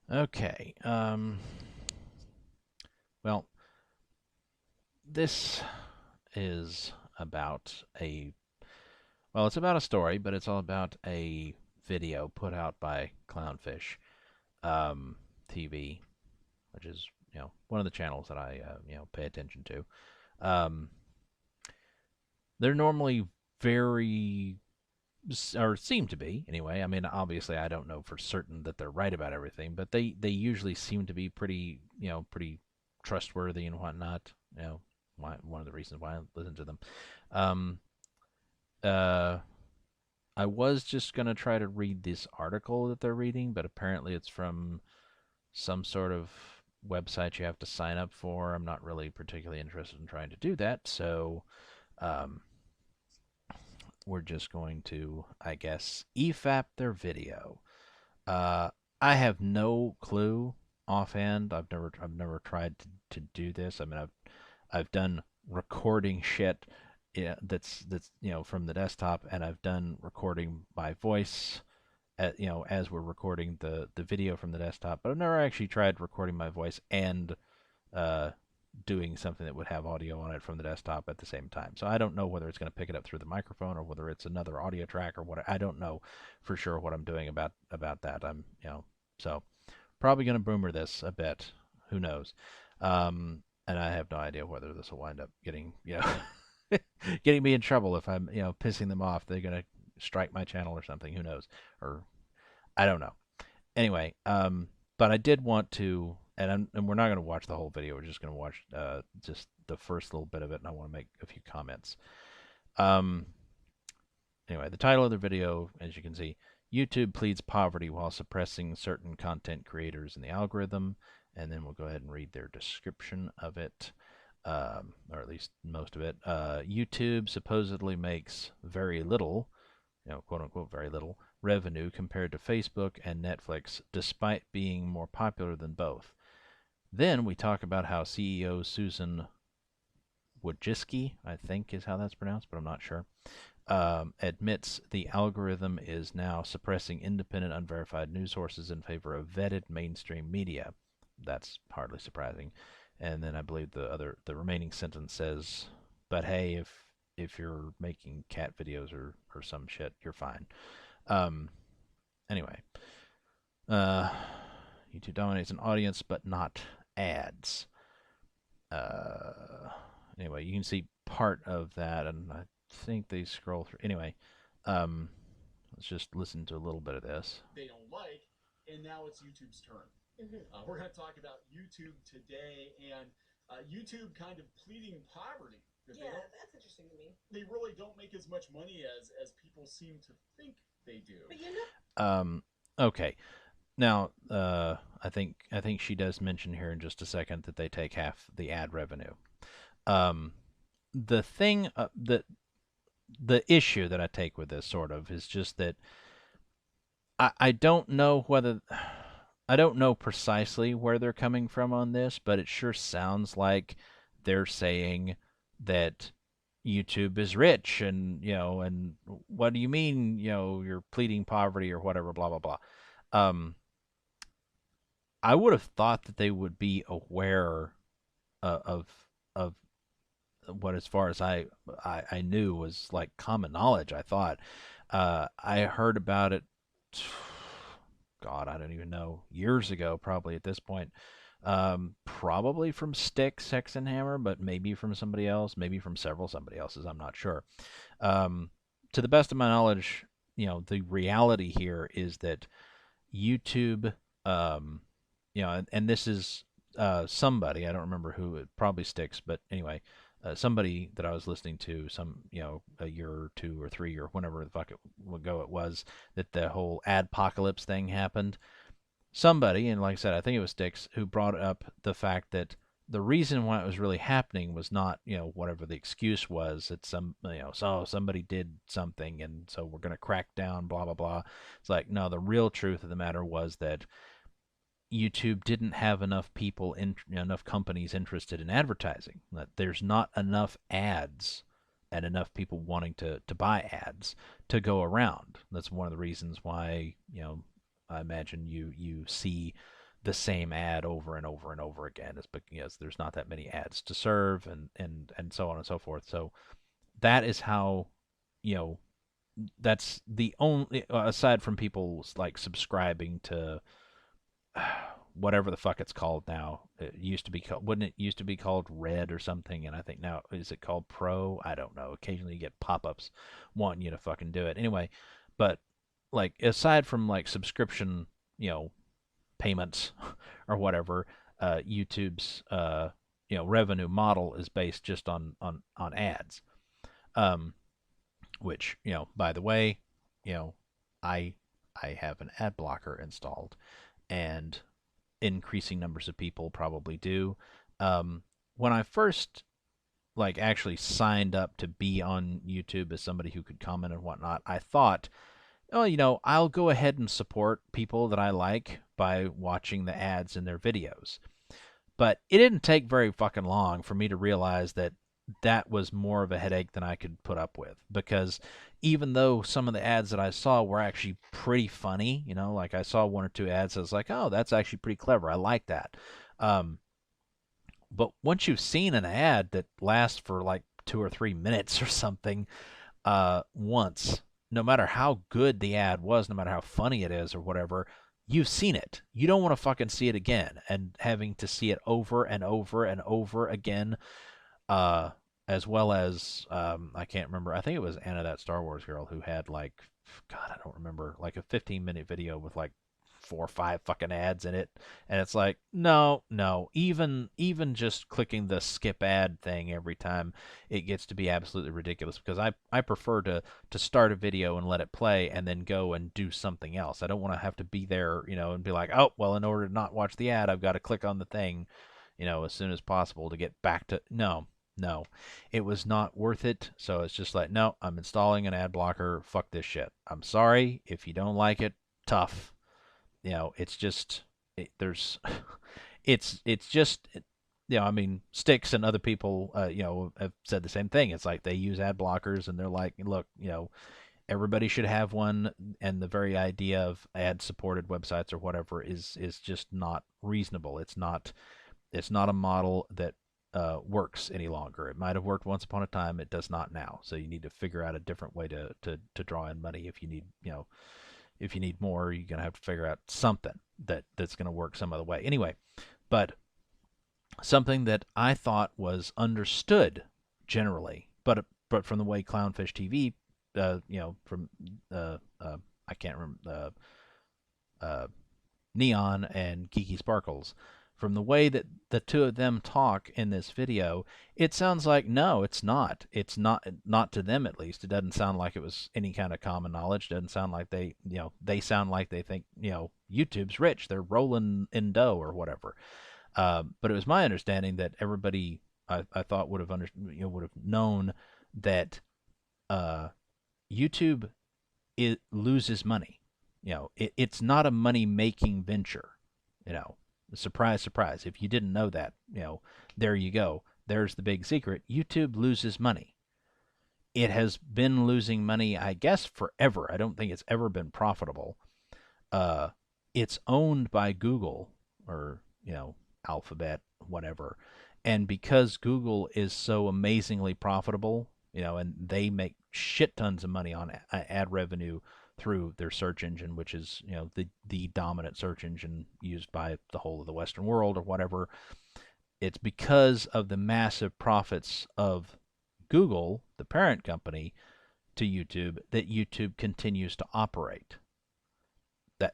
Okay. Well, this is about a it's about a story, but it's all about a video put out by Clownfish TV, which is one of the channels that I pay attention to. Um, they're normally very or seem to be anyway. I mean, obviously, I don't know for certain that they're right about everything, but they usually seem to be pretty pretty trustworthy and whatnot. One of the reasons why I listen to them. Um, uh, I was just gonna try to read this article that they're reading, but apparently it's from some sort of website you have to sign up for. I'm not really particularly interested in trying to do that, so um, we're just going to, I guess, EFAP their video. Uh, I have no clue offhand. I've never tried to do this. I mean, I've done recording shit, yeah, that's from the desktop, and I've done recording by voice, as we're recording the video from the desktop. But I've never actually tried recording my voice and uh, doing something that would have audio on it from the desktop at the same time. So I don't know whether it's going to pick it up through the microphone or whether it's another audio track or what. I don't know for sure what I'm doing about that. So probably going to boomer this a bit. Who knows? And I have no idea whether this will wind up getting getting me in trouble if I'm pissing them off. They're going to strike my channel or something. Who knows? Or I don't know. Anyway, but I did want to, and we're not going to watch the whole video. We're just going to watch just the first little bit of it, and I want to make a few comments. Um, anyway, the title of the video, as you can see, YouTube pleads poverty while suppressing certain content creators in the algorithm, and then we'll go ahead and read their description of it. Or at least most of it. YouTube supposedly makes very little, quote unquote, very little revenue compared to Facebook and Netflix, despite being more popular than both. Then we talk about how CEO Susan Wojcicki, I think is how that's pronounced, but I'm not sure, admits the algorithm is now suppressing independent, unverified news sources in favor of vetted mainstream media. That's hardly surprising. And then I believe the remaining sentence says, "But hey, if you're making cat videos or some shit, you're fine." Um, anyway, uh, YouTube dominates an audience, but not ads. Uh, anyway, you can see part of that, and I think they scroll through. Anyway, um, let's just listen to a little bit of this. They don't like, and now it's YouTube's turn. We're going to talk about YouTube today and YouTube kind of pleading poverty. Yeah, that's interesting to me. They really don't make as much money as people seem to think they do. But you know, Okay. Now, I think she does mention here in just a second that they take half the ad revenue. Um, the thing that the issue that I take with this sort of is just that I don't know whether I don't know precisely where they're coming from on this, but it sure sounds like they're saying that YouTube is rich and what do you mean, you're pleading poverty or whatever, blah blah blah. Um, I would have thought that they would be aware of what, as far as I knew, was like common knowledge. I thought I heard about it. God, I don't even know. Years ago, probably at this point. Probably from Stick, Sex and Hammer, but maybe from somebody else, maybe from several somebody else's. I'm not sure. Um, to the best of my knowledge, the reality here is that YouTube, um, and this is somebody, I don't remember who, it probably Sticks, but anyway, somebody that I was listening to a year or two or three or whenever the fuck ago it was that the whole adpocalypse thing happened. Somebody, and like I said, I think it was Sticks, who brought up the fact that the reason why it was really happening was not, whatever the excuse was, that so somebody did something and so we're going to crack down, blah, blah, blah. It's like, no, the real truth of the matter was that YouTube didn't have enough people, enough companies interested in advertising. That there's not enough ads and enough people wanting to buy ads to go around. That's one of the reasons why I imagine you see the same ad over and over and over again, is because there's not that many ads to serve, and so on and so forth. So that is how, you know, that's the only, aside from people like subscribing to whatever the fuck it's called now. It used to be called, wouldn't it used to be called Red or something? And I think now, is it called Pro? I don't know. Occasionally you get pop-ups wanting you to fucking do it. Anyway, but like aside from like subscription, you know, payments or whatever, YouTube's revenue model is based just on ads. Um, which, by the way, you know, I I have an ad blocker installed, and increasing numbers of people probably do. When I first like actually signed up to be on YouTube as somebody who could comment and whatnot, I thought, oh, I'll go ahead and support people that I like by watching the ads in their videos. But it didn't take very fucking long for me to realize that that was more of a headache than I could put up with, because even though some of the ads that I saw were actually pretty funny, like I saw one or two ads, I was like, oh, that's actually pretty clever. I like that. Um, but once you've seen an ad that lasts for like 2 or 3 minutes or something, once, no matter how good the ad was, no matter how funny it is or whatever, you've seen it. You don't want to fucking see it again, and having to see it over and over and over again, uh, as well as I can't remember. I think it was Anna, that Star Wars girl, who had like, God, I don't remember, like a 15-minute video with like 4 or 5 fucking ads in it, and it's like, no, no, even just clicking the skip ad thing every time, it gets to be absolutely ridiculous, because I prefer to start a video and let it play and then go and do something else. I don't want to have to be there, and be like, oh, well, in order to not watch the ad, I've got to click on the thing, as soon as possible to get back to. No, no, it was not worth it. So it's just like, no, I'm installing an ad blocker. Fuck this shit. I'm sorry if you don't like it. Tough. It's just there's it's just, I mean, Sticks and other people have said the same thing. It's like they use ad blockers and they're like, look, everybody should have one, and the very idea of ad supported websites or whatever is just not reasonable. It's not a model that works any longer. It might have worked once upon a time. It does not now. So you need to figure out a different way to draw in money. If you need more, you're gonna have to figure out something that's gonna work some other way. Anyway, but something that I thought was understood generally, but from the way Clownfish TV, from I can't remember, Neon and Geeky Sparkles, from the way that the two of them talk in this video, it sounds like, no, it's not. It's not to them, at least. It doesn't sound like it was any kind of common knowledge. It doesn't sound like they sound like they think, YouTube's rich. They're rolling in dough or whatever. But it was my understanding that everybody, I thought, would have known that YouTube, it loses money. It's not a money-making venture. Surprise, surprise. If you didn't know that, there you go. There's the big secret. YouTube loses money. It has been losing money, I guess, forever. I don't think it's ever been profitable. It's owned by Google, or, Alphabet, whatever. And because Google is so amazingly profitable, and they make shit tons of money on ad revenue through their search engine, which is, the dominant search engine used by the whole of the Western world or whatever. It's because of the massive profits of Google, the parent company to YouTube, that YouTube continues to operate.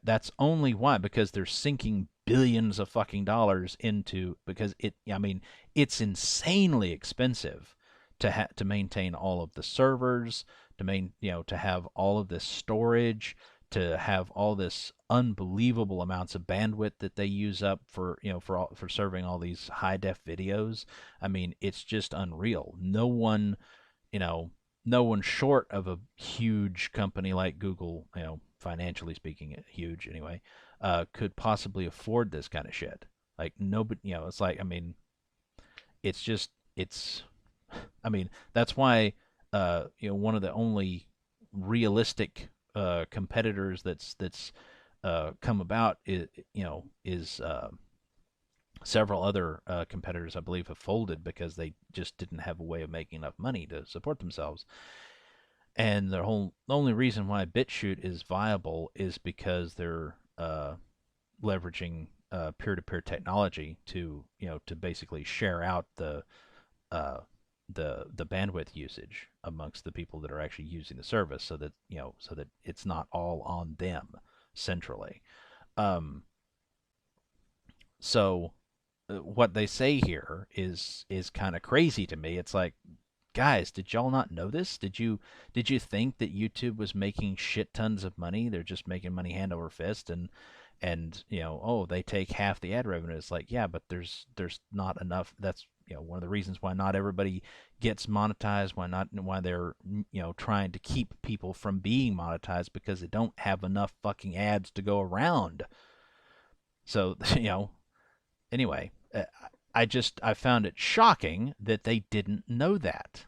That's only why, because they're sinking billions of fucking dollars into, because it's insanely expensive to maintain all of the servers, to have all of this storage, to have all this unbelievable amounts of bandwidth that they use up for serving all these high def videos. I mean, it's just unreal. No one short of a huge company like Google, financially speaking, huge anyway, could possibly afford this kind of shit. Like, nobody, it's like, I mean, that's why, one of the only realistic competitors that's come about is, several other competitors, I believe, have folded because they just didn't have a way of making enough money to support themselves. And the only reason why BitChute is viable is because they're leveraging peer-to-peer technology to basically share out uh, the bandwidth usage amongst the people that are actually using the service, so that it's not all on them centrally. Um, so what they say here is kind of crazy to me. It's like, guys, did y'all not know this? Did you think that YouTube was making shit tons of money? They're just making money hand over fist, and oh, they take half the ad revenue. It's like, yeah, but there's not enough. That's one of the reasons why not everybody gets monetized. Why they're trying to keep people from being monetized, because they don't have enough fucking ads to go around. So anyway, I found it shocking that they didn't know that.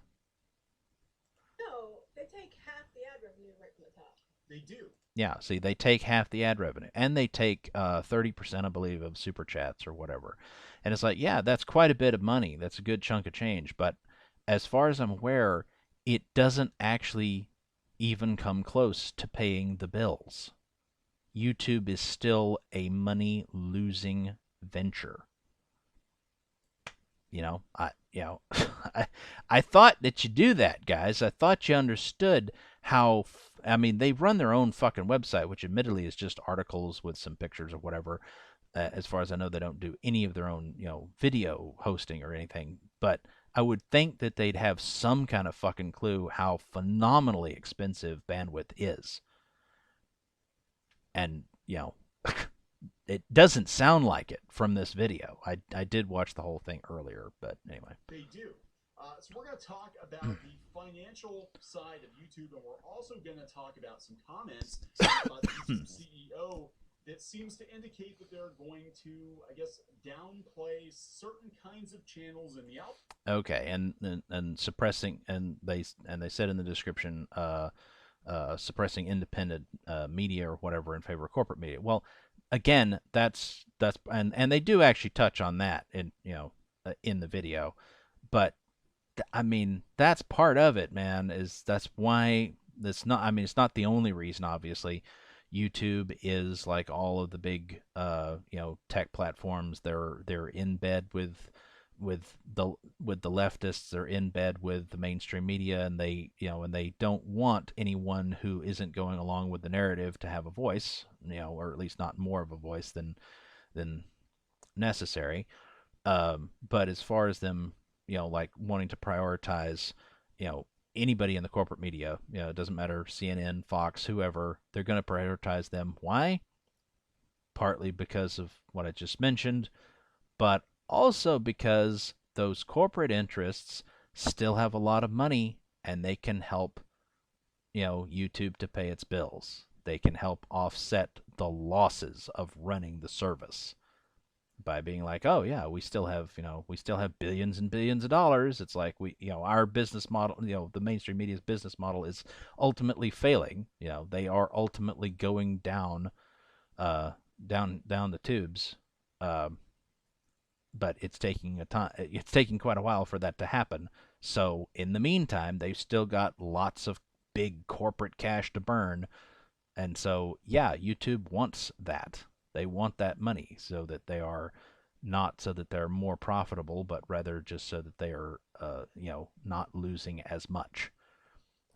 No, they take half the ad revenue right from the top. They do. Yeah, see, they take half the ad revenue, and they take 30%, I believe, of super chats or whatever. And it's like, yeah, that's quite a bit of money. That's a good chunk of change. But as far as I'm aware, it doesn't actually even come close to paying the bills. YouTube is still a money-losing venture. I I thought that you do that, guys. I thought you understood how. I mean, they run their own fucking website, which admittedly is just articles with some pictures or whatever. As far as I know, they don't do any of their own, video hosting or anything. But I would think that they'd have some kind of fucking clue how phenomenally expensive bandwidth is. And, it doesn't sound like it from this video. I did watch the whole thing earlier, but anyway. They do. So we're going to talk about the financial side of YouTube, and we're also going to talk about some comments about the YouTube CEO that seems to indicate that they're going to, I guess, downplay certain kinds of channels in the output. Okay, and suppressing, and they said in the description, suppressing independent media or whatever in favor of corporate media. Well, again, that's and they do actually touch on that in the video, but I mean, that's part of it, man. That's why it's not. I mean, it's not the only reason. Obviously, YouTube is like all of the big, tech platforms. They're in bed with the leftists. They're in bed with the mainstream media, and they don't want anyone who isn't going along with the narrative to have a voice, or at least not more of a voice than necessary. But as far as them, like wanting to prioritize, anybody in the corporate media, it doesn't matter, CNN, Fox, whoever, they're going to prioritize them. Why? Partly because of what I just mentioned, but also because those corporate interests still have a lot of money, and they can help, YouTube to pay its bills. They can help offset the losses of running the service by being like, oh yeah, we still have billions and billions of dollars. It's like our business model, the mainstream media's business model is ultimately failing. They are ultimately going down the tubes. But it's taking it's taking quite a while for that to happen. So in the meantime, they've still got lots of big corporate cash to burn. And so, yeah, YouTube wants that. They want that money so that they are not so that they're more profitable, but rather just so that they are, not losing as much.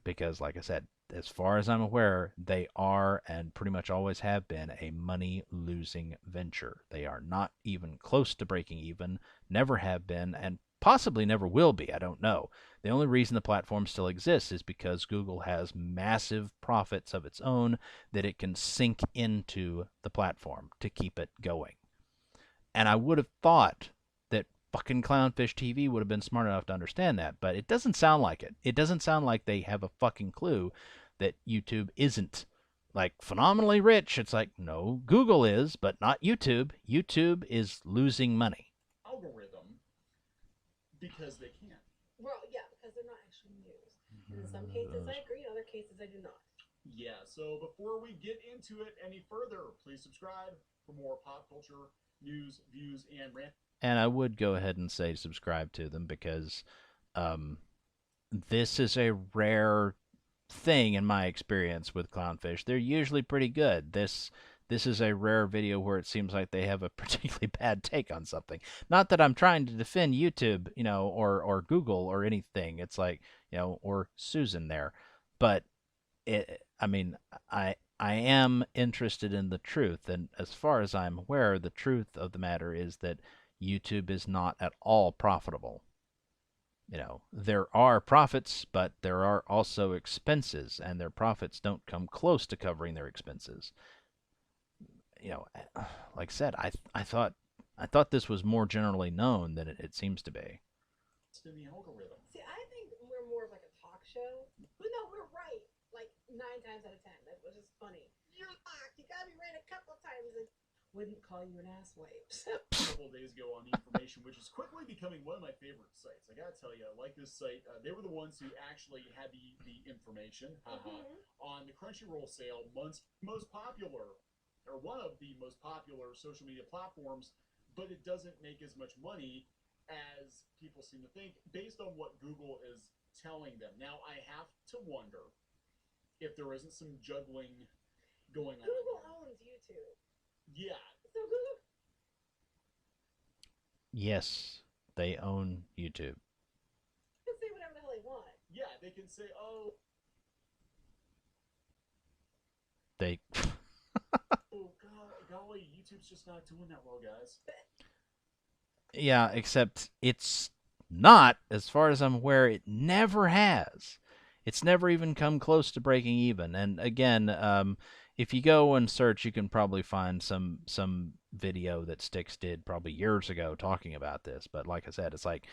Because, like I said, as far as I'm aware, they are and pretty much always have been a money-losing venture. They are not even close to breaking even, never have been, and possibly never will be. I don't know. The only reason the platform still exists is because Google has massive profits of its own that it can sink into the platform to keep it going. And I would have thought that fucking Clownfish TV would have been smart enough to understand that, but it doesn't sound like it. It doesn't sound like they have a fucking clue that YouTube isn't like phenomenally rich. It's like, no, Google is, but not YouTube. YouTube is losing money. Algorithm, because they can. Well, yeah, because they're not actually news. And in some cases, I agree. In other cases, I do not. Yeah, so before we get into it any further, please subscribe for more pop culture news, views, and rant. And I would go ahead and say subscribe to them because um, this is a rare thing in my experience with clownfish. They're usually pretty good. This is a rare video where it seems like they have a particularly bad take on something. Not that I'm trying to defend YouTube, or Google or anything. It's like, or Susan there, but I mean, I am interested in the truth, and as far as I'm aware, the truth of the matter is that YouTube is not at all profitable. There are profits, but there are also expenses, and their profits don't come close to covering their expenses. You know, like I said, I thought this was more generally known than it seems to be. In the algorithm. See, I think we're more of like a talk show. But no, we're right. Like 9 times out of 10. That was just funny. You're locked. You gotta be right a couple of times. And wouldn't call you an asswipe. A couple of days ago on the information, which is quickly becoming one of my favorite sites. I gotta tell you, I like this site. They were the ones who actually had the information on the Crunchyroll sale. Most popular, or one of the most popular social media platforms, but it doesn't make as much money as people seem to think based on what Google is telling them. Now, I have to wonder if there isn't some juggling going on. Google owns YouTube. Yeah. So Google. Yes, they own YouTube. Can say whatever the hell they want. Yeah, they can say, oh. They. Oh, golly, YouTube's just not doing that well, guys. Yeah, except it's not, as far as I'm aware, it never has. It's never even come close to breaking even. And again, if you go and search, you can probably find some video that Styx did probably years ago talking about this. But like I said, it's like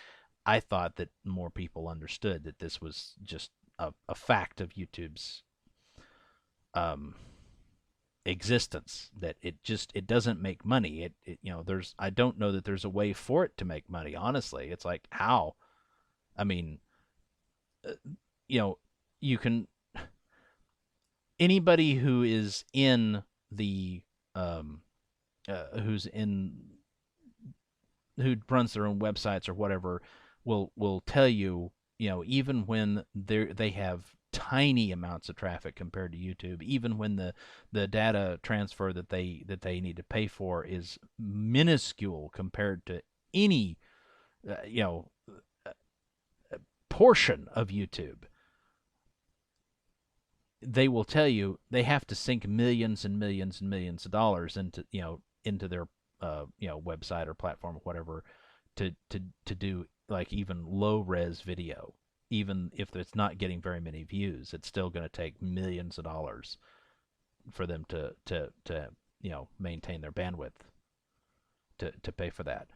I thought that more people understood that this was just a fact of YouTube's existence, that it doesn't make money. I don't know that there's a way for it to make money, honestly. It's like, how? I mean, you can, anybody who is in the who's in who runs their own websites or whatever will tell you, even when they have tiny amounts of traffic compared to YouTube, even when the data transfer that they need to pay for is minuscule compared to any portion of YouTube, they will tell you they have to sink millions and millions and millions of dollars into their website or platform or whatever to do like even low res video. Even if it's not getting very many views, it's still going to take millions of dollars for them to maintain their bandwidth to pay for that.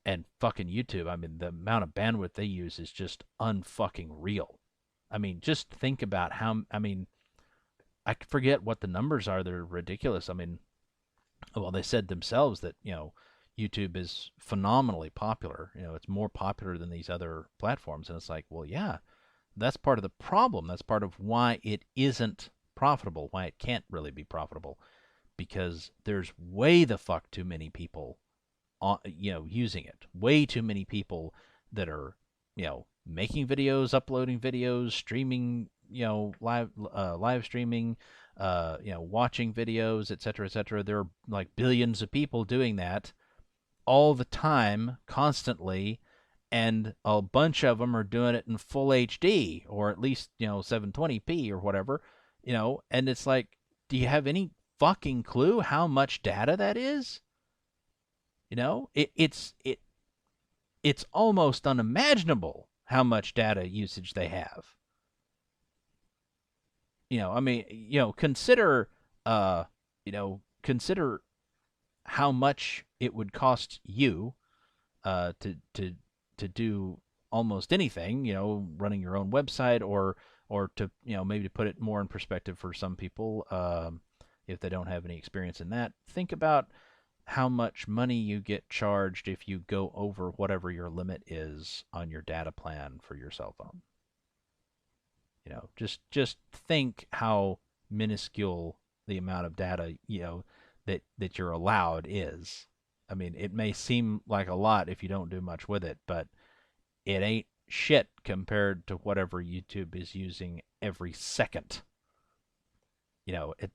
And fucking YouTube, I mean, the amount of bandwidth they use is just unfucking real. I mean, just think about how, I mean, I forget what the numbers are. They're ridiculous. I mean, well, they said themselves that, YouTube is phenomenally popular. It's more popular than these other platforms. And it's like, well, yeah, that's part of the problem. That's part of why it isn't profitable, why it can't really be profitable, because there's way the fuck too many people using it. Way too many people that are, making videos, uploading videos, streaming, live streaming, watching videos, etc., etc. There are like billions of people doing that all the time, constantly, and a bunch of them are doing it in full HD or at least 720p or whatever, and it's like, do you have any fucking clue how much data that is? It's almost unimaginable how much data usage they have. I mean, consider consider how much it would cost you to do almost anything, running your own website, or to maybe to put it more in perspective for some people, if they don't have any experience in that. Think about how much money you get charged if you go over whatever your limit is on your data plan for your cell phone. Just think how minuscule the amount of data, that you're allowed is. I mean, it may seem like a lot if you don't do much with it, but it ain't shit compared to whatever YouTube is using every second. It,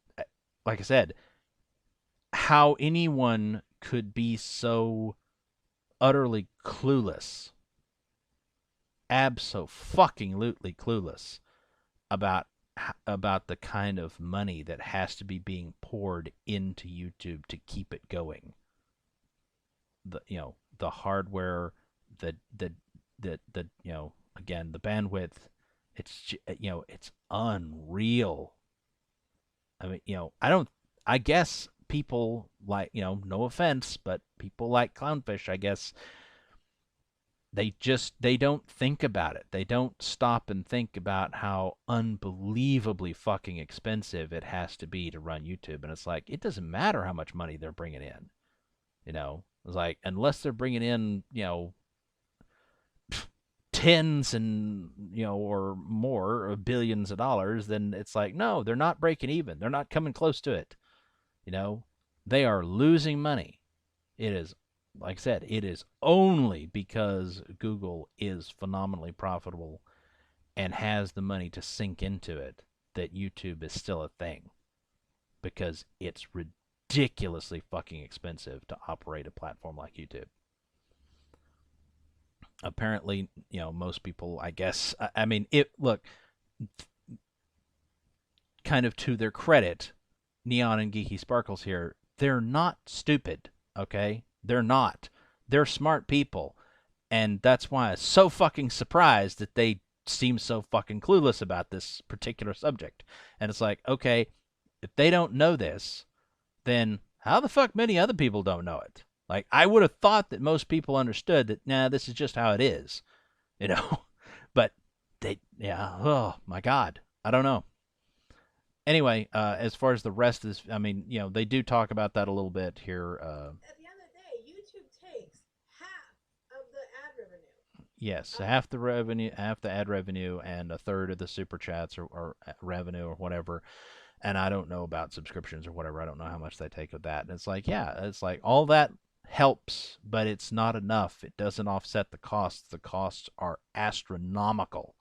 like I said, how anyone could be so utterly clueless, abso-fucking-lutely clueless about the kind of money that has to be being poured into YouTube to keep it going. The hardware, the again, the bandwidth, it's unreal. I mean, I guess people like, no offense, but people like Clownfish, I guess they don't think about it. They don't stop and think about how unbelievably fucking expensive it has to be to run YouTube. And it's like, it doesn't matter how much money they're bringing in. It's like, unless they're bringing in, tens and, or more of billions of dollars, then it's like, no, they're not breaking even. They're not coming close to it. They are losing money. It is, like I said, it is only because Google is phenomenally profitable and has the money to sink into it that YouTube is still a thing, because it's ridiculously fucking expensive to operate a platform like YouTube. Apparently, most people, I guess, I mean, look, kind of to their credit, Neon and Geeky Sparkles here, they're not stupid, okay? They're not. They're smart people. And that's why I'm so fucking surprised that they seem so fucking clueless about this particular subject. And it's like, okay, if they don't know this, then how the fuck many other people don't know it? Like, I would have thought that most people understood that, nah, this is just how it is, But oh my God, I don't know. Anyway, as far as the rest of this, I mean, they do talk about that a little bit here. At the end of the day, YouTube takes half of the ad revenue. Yes, half the revenue, half the ad revenue, and a third of the super chats or revenue or whatever. And I don't know about subscriptions or whatever. I don't know how much they take of that. And it's like, yeah, it's like all that helps, but it's not enough. It doesn't offset the costs. The costs are astronomical.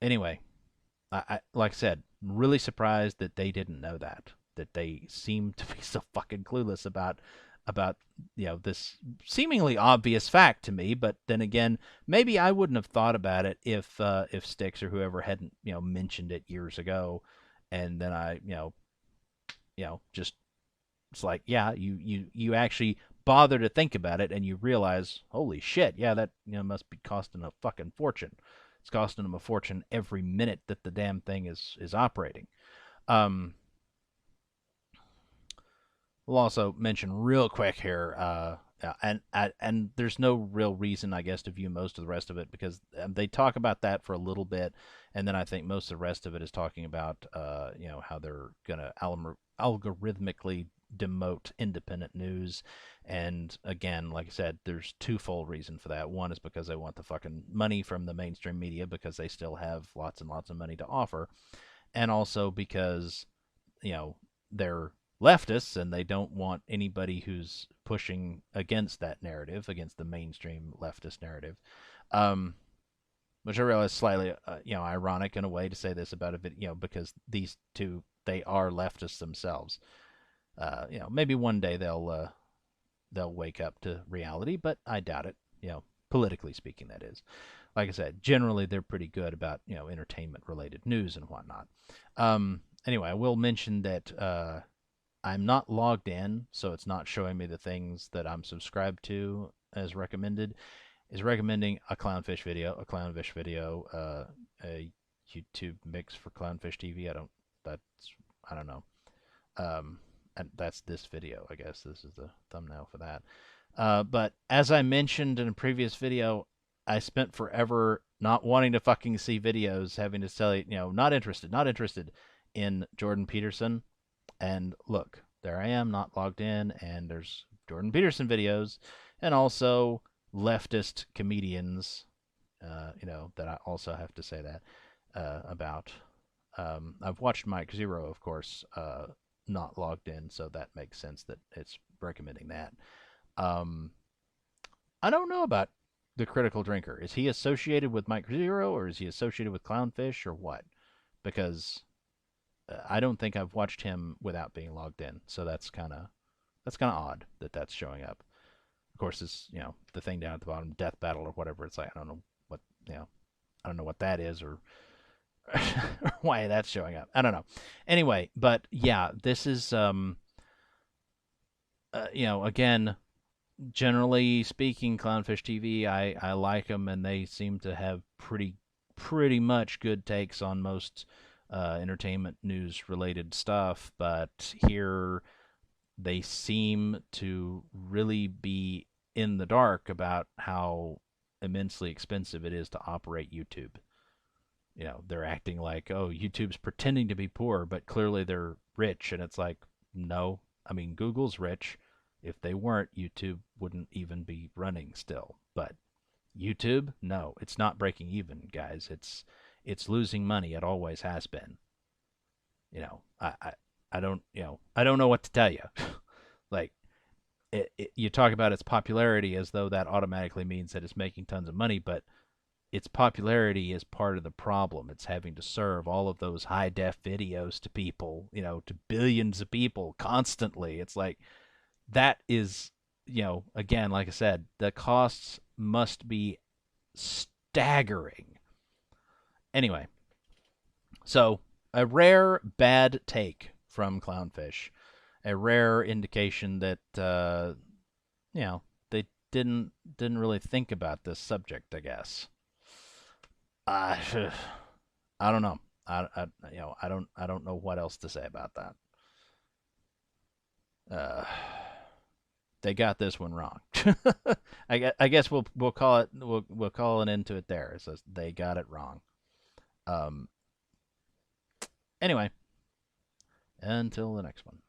Anyway, I like I said, really surprised that they didn't know that. That they seem to be so fucking clueless about this seemingly obvious fact to me. But then again, maybe I wouldn't have thought about it if Styx or whoever hadn't mentioned it years ago, and then I just, it's like, yeah, you actually bother to think about it and you realize, holy shit, yeah, that must be costing a fucking fortune. It's costing them a fortune every minute that the damn thing is operating. We'll also mention real quick here, and there's no real reason, I guess, to view most of the rest of it, because they talk about that for a little bit, and then I think most of the rest of it is talking about, how they're gonna algorithmically demote independent news. And again, like I said, there's twofold reason for that. One is because they want the fucking money from the mainstream media, because they still have lots and lots of money to offer, and also because they're leftists and they don't want anybody who's pushing against that narrative, against the mainstream leftist narrative. Which I realize is slightly ironic in a way to say this about a video, because these two, they are leftists themselves. Maybe one day they'll wake up to reality, but I doubt it. Politically speaking, that is. Like I said, generally they're pretty good about entertainment-related news and whatnot. Anyway, I will mention that I'm not logged in, so it's not showing me the things that I'm subscribed to as recommended. Is recommending a Clownfish video, a YouTube mix for Clownfish TV. I don't know. And that's this video, I guess. This is the thumbnail for that. But as I mentioned in a previous video, I spent forever not wanting to fucking see videos, having to tell you, not interested in Jordan Peterson. And look, there I am, not logged in, and there's Jordan Peterson videos, and also leftist comedians, that I also have to say that about. I've watched Mike Zero, of course, not logged in, so that makes sense that it's recommending that. Um, I don't know about the critical drinker. Is he associated with Mike Zero, or is he associated with Clownfish, or what? Because I don't think I've watched him without being logged in, so that's kind of odd that that's showing up. Of course, it's the thing down at the bottom, Death Battle or whatever. It's like what you know I don't know what that is or why that's showing up. I don't know. Anyway, but yeah, this is again, generally speaking, Clownfish TV, I like them, and they seem to have pretty much good takes on most entertainment news related stuff. But here they seem to really be in the dark about how immensely expensive it is to operate YouTube. They're acting like, oh, YouTube's pretending to be poor, but clearly they're rich. And it's like, no, I mean, Google's rich. If they weren't, YouTube wouldn't even be running still. But YouTube, no, it's not breaking even, guys. It's losing money. It always has been. I don't know what to tell you. Like, you talk about its popularity as though that automatically means that it's making tons of money, but its popularity is part of the problem. It's having to serve all of those high def videos to people, to billions of people constantly. It's like that is, again, like I said, the costs must be staggering. Anyway, so a rare bad take from Clownfish, a rare indication that they didn't really think about this subject, I guess. I I don't know. I don't know what else to say about that. Uh, they got this one wrong. I guess we'll call it we'll call an end to it there. It says they got it wrong. Um. Anyway, until the next one.